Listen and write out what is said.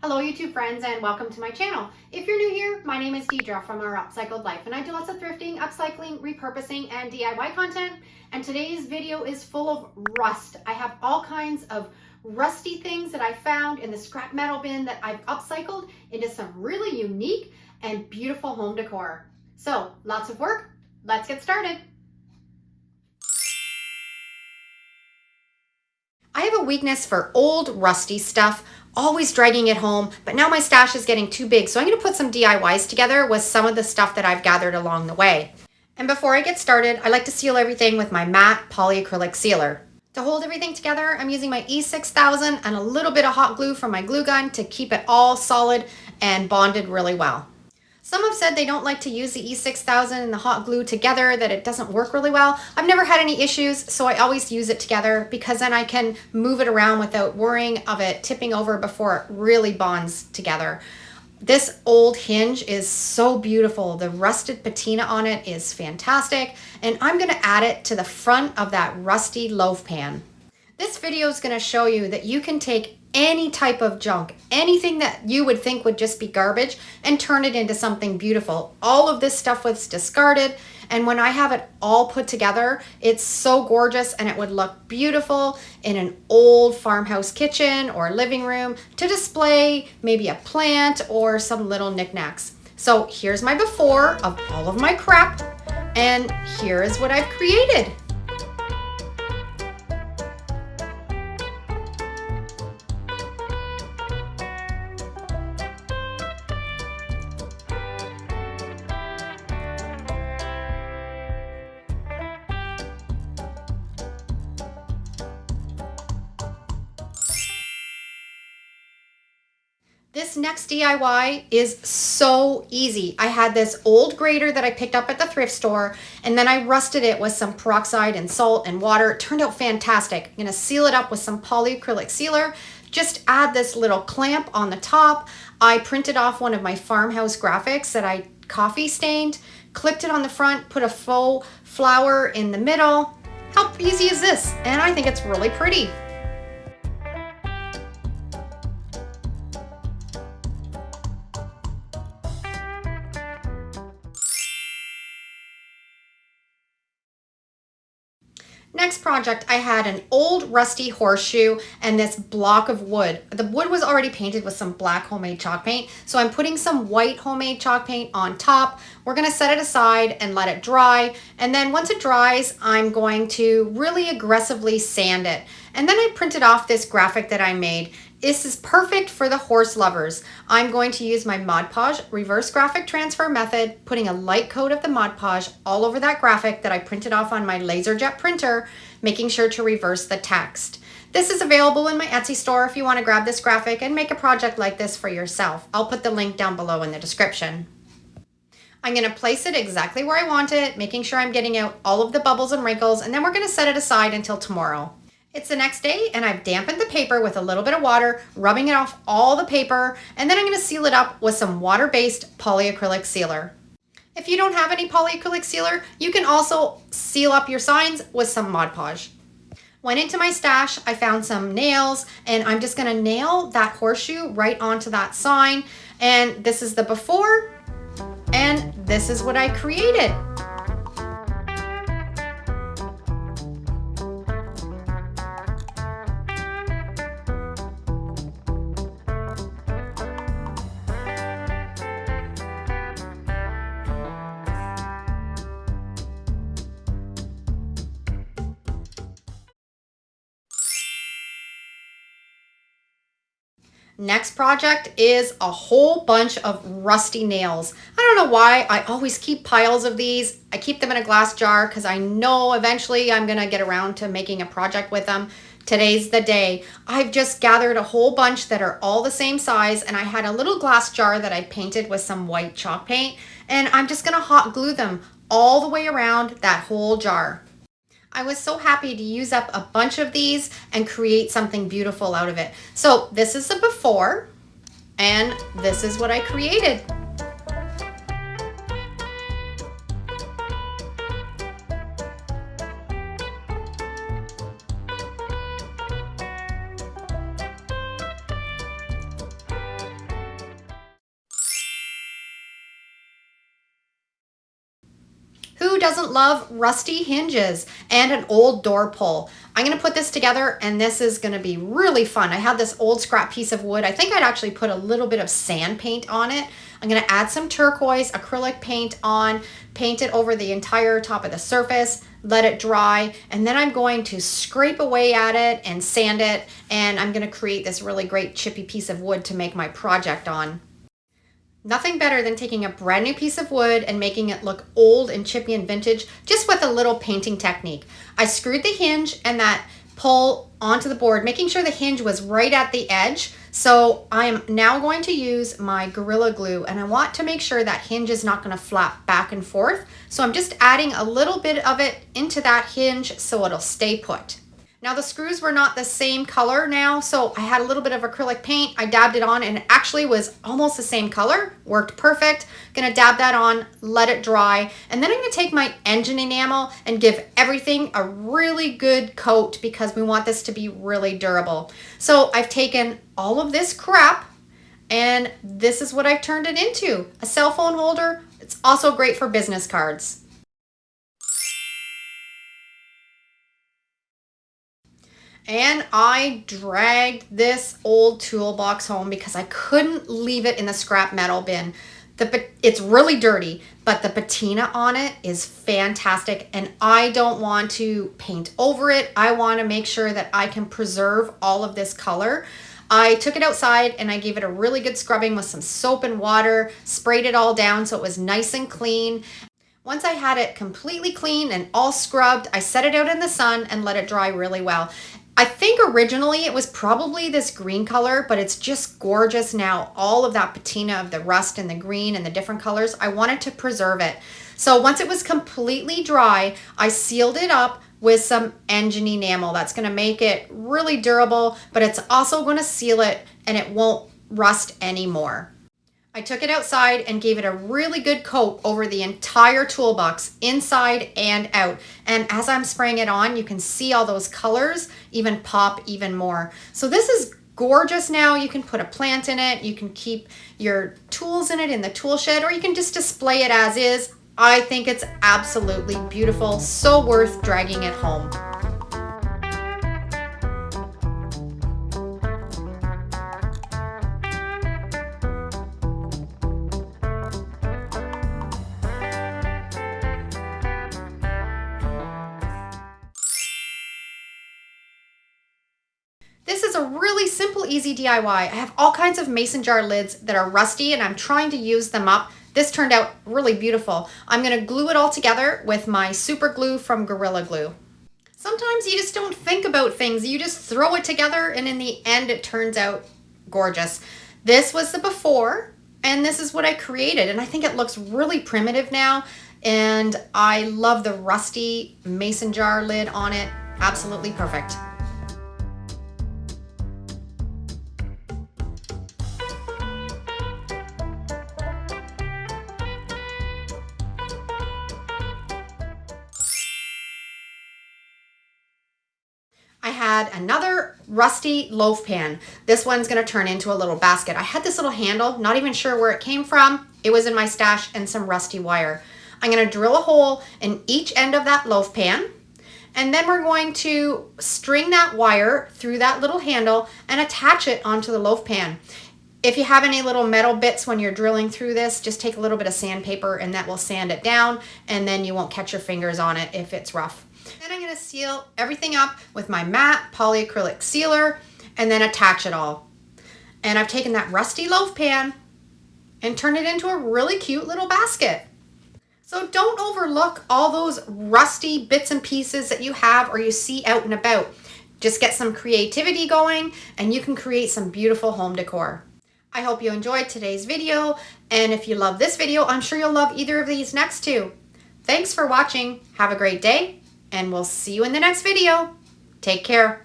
Hello YouTube friends and welcome to my channel. If you're new here, my name is Deidre from our Upcycled Life and I do lots of thrifting, upcycling, repurposing, and DIY content. And today's video is full of rust. I have all kinds of rusty things that I found in the scrap metal bin that I've upcycled into some really unique and beautiful home decor. So lots of work, let's get started. I have a weakness for old rusty stuff, always dragging it home, but now my stash is getting too big, so I'm going to put some DIYs together with some of the stuff that I've gathered along the way. And before I get started, I like to seal everything with my matte polyacrylic sealer. To hold everything together, I'm using my E6000 and a little bit of hot glue from my glue gun to keep it all solid and bonded really well. Some have said they don't like to use the E6000 and the hot glue together, that it doesn't work really well. I've never had any issues, so I always use it together because then I can move it around without worrying of it tipping over before it really bonds together. This old hinge is so beautiful. The rusted patina on it is fantastic, and I'm gonna add it to the front of that rusty loaf pan. This video is gonna show you that you can take any type of junk, anything that you would think would just be garbage, and turn it into something beautiful. All of this stuff was discarded, and when I have it all put together, it's so gorgeous, and it would look beautiful in an old farmhouse kitchen or living room to display maybe a plant or some little knickknacks. So here's my before of all of my crap, and here is what I've created. This next DIY is so easy. I had this old grater that I picked up at the thrift store, and then I rusted it with some peroxide and salt and water. It turned out fantastic. I'm gonna seal it up with some polyacrylic sealer. Just add this little clamp on the top. I printed off one of my farmhouse graphics that I coffee stained, clipped it on the front, put a faux flower in the middle. How easy is this? And I think it's really pretty. Next project, I had an old rusty horseshoe and this block of wood. The wood was already painted with some black homemade chalk paint, so I'm putting some white homemade chalk paint on top. We're gonna set it aside and let it dry, and then once it dries, I'm going to really aggressively sand it. And then I printed off this graphic that I made. This is perfect for the horse lovers. I'm going to use my Mod Podge reverse graphic transfer method, putting a light coat of the Mod Podge all over that graphic that I printed off on my LaserJet printer, making sure to reverse the text. This is available in my Etsy store if you want to grab this graphic and make a project like this for yourself. I'll put the link down below in the description. I'm going to place it exactly where I want it, making sure I'm getting out all of the bubbles and wrinkles, and then we're going to set it aside until tomorrow. It's the next day, and I've dampened the paper with a little bit of water, rubbing it off all the paper, and then I'm going to seal it up with some water-based polyacrylic sealer. If you don't have any polyacrylic sealer, you can also seal up your signs with some Mod Podge. Went into my stash, I found some nails, and I'm just going to nail that horseshoe right onto that sign. And this is the before, and this is what I created. Next project is a whole bunch of rusty nails. I don't know why, I always keep piles of these. I keep them in a glass jar because I know eventually I'm gonna get around to making a project with them. Today's the day. I've just gathered a whole bunch that are all the same size, and I had a little glass jar that I painted with some white chalk paint, and I'm just gonna hot glue them all the way around that whole jar. I was so happy to use up a bunch of these and create something beautiful out of it. So this is the before, and this is what I created. Who doesn't love rusty hinges and an old door pull? I'm going to put this together and this is going to be really fun. I had this old scrap piece of wood. I think I'd actually put a little bit of sand paint on it. I'm going to add some turquoise acrylic paint on, paint it over the entire top of the surface, let it dry, and then I'm going to scrape away at it and sand it, and I'm going to create this really great chippy piece of wood to make my project on. Nothing better than taking a brand new piece of wood and making it look old and chippy and vintage just with a little painting technique. I screwed the hinge and that pull onto the board, making sure the hinge was right at the edge. So I am now going to use my Gorilla Glue, and I want to make sure that hinge is not going to flap back and forth. So I'm just adding a little bit of it into that hinge so it'll stay put. Now the screws were not the same color now, so I had a little bit of acrylic paint. I dabbed it on and it actually was almost the same color. Worked perfect. Gonna dab that on, let it dry, and then I'm gonna take my engine enamel and give everything a really good coat because we want this to be really durable. So I've taken all of this crap and this is what I've turned it into. A cell phone holder. It's also great for business cards. And I dragged this old toolbox home because I couldn't leave it in the scrap metal bin. It's really dirty, but the patina on it is fantastic, and I don't want to paint over it. I want to make sure that I can preserve all of this color. I took it outside and I gave it a really good scrubbing with some soap and water, sprayed it all down so it was nice and clean. Once I had it completely clean and all scrubbed, I set it out in the sun and let it dry really well. I think originally it was probably this green color, but it's just gorgeous now. All of that patina of the rust and the green and the different colors, I wanted to preserve it. So once it was completely dry, I sealed it up with some engine enamel. That's going to make it really durable, but it's also going to seal it and it won't rust anymore. I took it outside and gave it a really good coat over the entire toolbox, inside and out. And as I'm spraying it on, you can see all those colors even pop even more. So this is gorgeous now. You can put a plant in it. You can keep your tools in it in the tool shed, or you can just display it as is. I think it's absolutely beautiful. So worth dragging it home. This is a really simple, easy DIY. I have all kinds of mason jar lids that are rusty and I'm trying to use them up. This turned out really beautiful. I'm gonna glue it all together with my super glue from Gorilla Glue. Sometimes you just don't think about things. You just throw it together and in the end it turns out gorgeous. This was the before and this is what I created, and I think it looks really primitive now, and I love the rusty mason jar lid on it. Absolutely perfect. I had another rusty loaf pan. This one's gonna turn into a little basket. I had this little handle, not even sure where it came from. It was in my stash and some rusty wire. I'm gonna drill a hole in each end of that loaf pan, and then we're going to string that wire through that little handle and attach it onto the loaf pan. If you have any little metal bits when you're drilling through this, just take a little bit of sandpaper and that will sand it down, and then you won't catch your fingers on it if it's rough. Then I'm going to seal everything up with my matte polyacrylic sealer and then attach it all. And I've taken that rusty loaf pan and turned it into a really cute little basket. So don't overlook all those rusty bits and pieces that you have or you see out and about. Just get some creativity going and you can create some beautiful home decor. I hope you enjoyed today's video, and if you love this video, I'm sure you'll love either of these next two. Thanks for watching. Have a great day, and we'll see you in the next video. Take care.